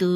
তো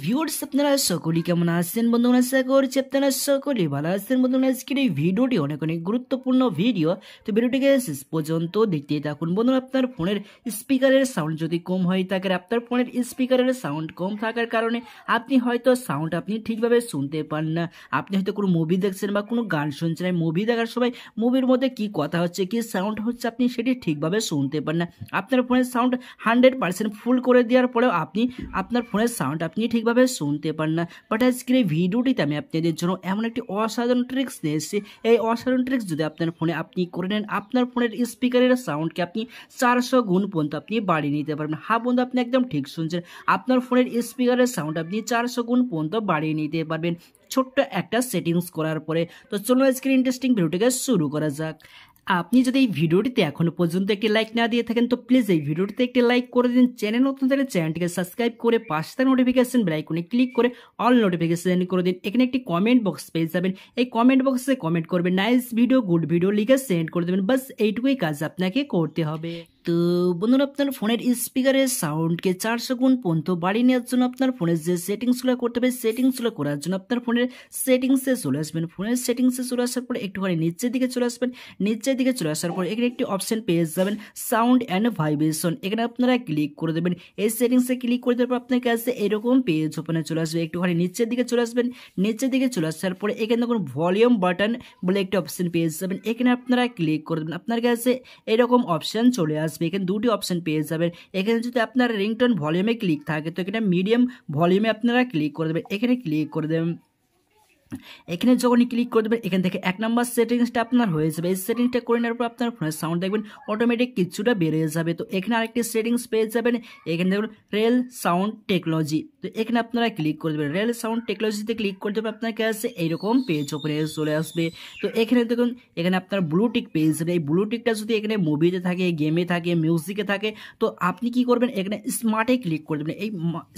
ভিউয়ার্স আপনারা সকলেই কেমন আছেন বন্ধুরা, আশা করছি আপনারা সকলেই ভালো আছেন বন্ধুরা। আজকের এই ভিডিওটি অনেক অনেক গুরুত্বপূর্ণ ভিডিও, তো ভিডিওটিকে শেষ পর্যন্ত দেখতে থাকুন বন্ধুরা। আপনার ফোনের স্পিকারের সাউন্ড যদি কম হয়ে থাকে, আপনার ফোনের স্পিকারের সাউন্ড কম থাকার কারণে আপনি হয়তো সাউন্ড আপনি ঠিকভাবে শুনতে পান না। আপনি হয়তো কোনো মুভি দেখছেন বা কোনো গান শুনছেন, মুভি দেখার সময় মুভির মধ্যে কি কথা হচ্ছে, কি সাউন্ড হচ্ছে, আপনি সেটি ঠিকভাবে শুনতে পান না। আপনার ফোনের সাউন্ড 100% ফুল করে দেওয়ার পরেও আপনি আপনার ফোনের সাউন্ড আপনি ঠিকভাবে শুনতে পান না। বাট আজকের এই ভিডিওটিতে আমি আপনাদের জন্য এমন একটি অসাধারণ ট্রিক্স নিয়ে এসেছি। এই অসাধারণ ট্রিক্স যদি আপনার ফোনে আপনি করে নেন, আপনার ফোনের স্পিকারের সাউন্ডকে আপনি 400 গুণ পর্যন্ত আপনি বাড়িয়ে নিতে পারবেন। হ্যাঁ বন্ধু, আপনি একদম ঠিক শুনছেন, আপনার ফোনের স্পিকারের সাউন্ড আপনি 400 গুণ পর্যন্ত বাড়িয়ে নিতে পারবেন ছোট্ট একটা সেটিংস করার পরে। তো চলুন আজকের ইন্টারেস্টিং ভিডিওটিকে শুরু করা যাক। আপনি যদি এই ভিডিওটিতে এখনো পর্যন্ত একটি লাইক না দিয়ে থাকেন, তো প্লিজ এই ভিডিওটিতে একটি লাইক করে দিন। চ্যানেল নতুন থাকলে চ্যানেলটিকে সাবস্ক্রাইব করে পাশে থাকা নোটিফিকেশন বেল আইকনে ক্লিক করে অল নোটিফিকেশন করে দিন। এখানে একটি কমেন্ট বক্স পেয়ে যাবেন, এই কমেন্ট বক্সে কমেন্ট করবেন নাইস ভিডিও, গুড ভিডিও লিখে সেন্ড করে দেবেন। বাস এইটুকুই কাজ আপনাকে করতে হবে। তো বন্ধুরা, আপনার ফোনের স্পিকারের সাউন্ডকে 400 গুণ পর্যন্ত বাড়িয়ে নেওয়ার জন্য আপনার ফোনের যে সেটিংসগুলো করতে হবে, সেটিংসগুলো করার জন্য আপনার ফোনের সেটিংসে চলে আসবেন। ফোনের সেটিংসে চলে আসার পরে একটুখানি নিচের দিকে চলে আসবেন। নিচের দিকে চলে আসার পর এখানে একটি অপশন পেয়ে যাবেন সাউন্ড অ্যান্ড ভাইব্রেশন, এখানে আপনারা ক্লিক করে দেবেন। এই সেটিংসে ক্লিক করে দেওয়ার পর আপনার কাছে এরকম পেজ ওপেনে চলে আসবে। একটুখানি নিচের দিকে চলে আসবেন। নিচের দিকে চলে আসার পরে এখানে দেখুন ভলিউম বাটন বলে একটি অপশন পেয়ে যাবেন, এখানে আপনারা ক্লিক করে দেবেন। আপনার কাছে এরকম অপশন চলে আসবে। এখানে দুটি অপশন পেয়ে যাবেন। এখানে যদি আপনার রিংটোন ভলিউমে ক্লিক থাকে, তো এখানে মিডিয়াম ভলিউমে আপনারা ক্লিক করে দেবেন। এখানে ক্লিক করে দেবেন। এখানে যখনই ক্লিক করে দেবেন, এখান থেকে 1 নম্বর সেটিংসটা আপনার হয়ে যাবে। এই সেটিংসটা করে নেওয়ার পর আপনার ফোনের সাউন্ড দেখবেন অটোমেটিক কিছুটা বেড়ে যাবে। তো এখানে আরেকটি সেটিংস পেয়ে যাবেন, এখানে দেখুন রেল সাউন্ড টেকনোলজি, তো এখানে আপনারা ক্লিক করে দেবেন। রেল সাউন্ড টেকনোলজিতে ক্লিক করে দেবেন, আপনার কাছে এইরকম পেজ ওপেনে চলে আসবে। তো এখানে দেখুন, এখানে আপনার ব্লুটিক পেজ যাবে। এই ব্লুটিকটা যদি এখানে মুভিতে থাকে, গেমে থাকে, মিউজিকে থাকে, তো আপনি কি করবেন, এখানে স্মার্টে ক্লিক করে দেবেন। এই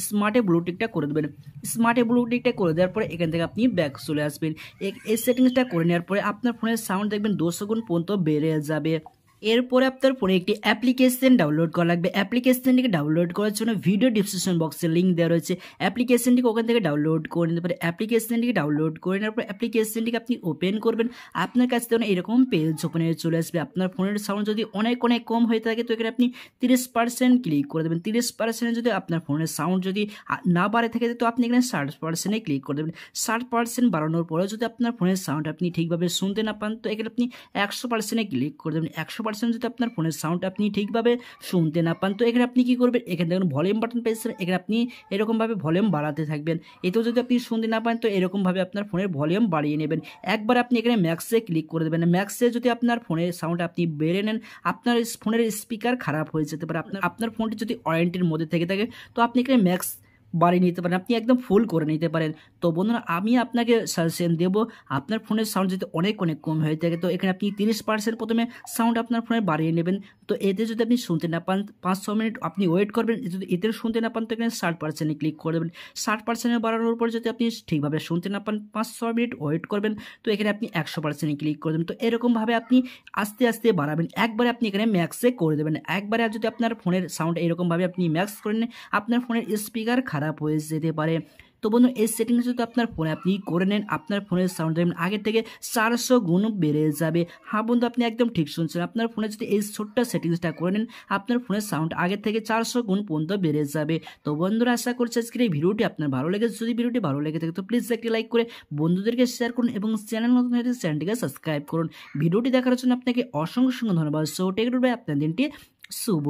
স্মার্টে ব্লুটিকটা করে দেবেন। স্মার্টে ব্লুটিকটা করে দেওয়ার পরে এখান থেকে আপনি ব্যাক চলে আসবেন। এই সেটিংসটা করে নেওয়ার পরে আপনার ফোনের সাউন্ড দেখবেন 200 গুণ পর্যন্ত বেড়ে যাবে। এরপরে আপনার ফোনে একটি অ্যাপ্লিকেশন ডাউনলোড করা লাগবে। অ্যাপ্লিকেশনটিকে ডাউনলোড করার জন্য ভিডিও ডিসক্রিপশন বক্সে লিঙ্ক দেওয়া রয়েছে। অ্যাপ্লিকেশনটিকে ওখান থেকে ডাউনলোড করে নিতে পারে। অ্যাপ্লিকেশনটিকে ডাউনলোড করে নেওয়ার পর অ্যাপ্লিকেশনটিকে আপনি ওপেন করবেন। আপনার কাছে তখন এরকম পেজ ওপেনে চলে আসবে। আপনার ফোনের সাউন্ড যদি অনেক অনেক কম হয়ে থাকে, তো এখানে আপনি 30% ক্লিক করে দেবেন। 30% যদি আপনার ফোনের সাউন্ড যদি না বাড়ে থাকে, তো আপনি এখানে 60% ক্লিক করে দেবেন। 60% বাড়ানোর পরেও যদি আপনার ফোনের সাউন্ড আপনি ঠিকভাবে শুনতে না পান, তো এখানে আপনি 100% ক্লিক করে দেবেন। 100% যদি আপনার ফোনের সাউন্ড আপনি ঠিকভাবে শুনতে না পান, তো এখানে আপনি কি করবেন, এখানে দেখুন ভলিউম বাটন পেয়েছেন, এখানে আপনি এরকমভাবে ভলিউম বাড়াতে থাকবেন। এতেও যদি আপনি শুনতে না পান, তো এরকমভাবে আপনার ফোনের ভলিউম বাড়িয়ে নেবেন। একবার আপনি এখানে ম্যাক্সে ক্লিক করে দেবেন। ম্যাক্সে যদি আপনার ফোনের সাউন্ড আপনি বেড়ে নেন, আপনার ফোনের স্পিকার খারাপ হয়ে যেতে পারে। আপনার ফোনটি যদি ওয়ারেন্টির মধ্যে থেকে থাকে, তো আপনি এখানে ম্যাক্স বাড়িয়ে নিতে পারেন, আপনি একদম ফুল করে নিতে পারেন। তো বন্ধুরা, আমি আপনাকে সাজেশন দেবো, আপনার ফোনের সাউন্ড যদি অনেক অনেক কম হয়ে থাকে, তো এখানে আপনি 30% প্রথমে সাউন্ড আপনার ফোনে বাড়িয়ে নেবেন। তো এতে যদি আপনি শুনতে না পান, 5-6 মিনিট আপনি ওয়েট করবেন। যদি এতে শুনতে না পান, তো এখানে 60% ক্লিক করে দেবেন। 60% বাড়ানোর পর যদি আপনি ঠিকভাবে শুনতে না পান, 5-6 মিনিট ওয়েট করবেন। তো এখানে আপনি 100% ক্লিক করে দেবেন। তো এরকমভাবে আপনি আস্তে আস্তে বাড়াবেন। একবারে আপনি এখানে ম্যাক্সে করে দেবেন। একবারে যদি আপনার ফোনের সাউন্ড এরকমভাবে আপনি ম্যাক্স করে নেন, আপনার ফোনের স্পিকার খারাপ হয়ে যেতে পারে। তো বন্ধু, এই সেটিংস যদি আপনার ফোনে আপনি করে নেন, আপনার ফোনের সাউন্ড দেখবেন আগের থেকে 400 গুণ বেড়ে যাবে। হ্যাঁ বন্ধু, আপনি একদম ঠিক শুনছেন, আপনার ফোনে যদি এই ছোট্ট সেটিংসটা করে নেন, আপনার ফোনের সাউন্ড আগের থেকে 400 গুণ পর্যন্ত বেড়ে যাবে। তো বন্ধুরা, আশা করছি আজকের এই ভিডিওটি আপনার ভালো লেগেছে। যদি ভিডিওটি ভালো লেগে থাকে, তো প্লিজ একটি লাইক করে বন্ধুদেরকে শেয়ার করুন এবং চ্যানেল নতুন হলে চ্যানেলটিকে সাবস্ক্রাইব করুন। ভিডিওটি দেখার জন্য আপনাকে অসংখ্য ধন্যবাদ। সো টেক কেয়ার, আপনার দিনটি শুভ।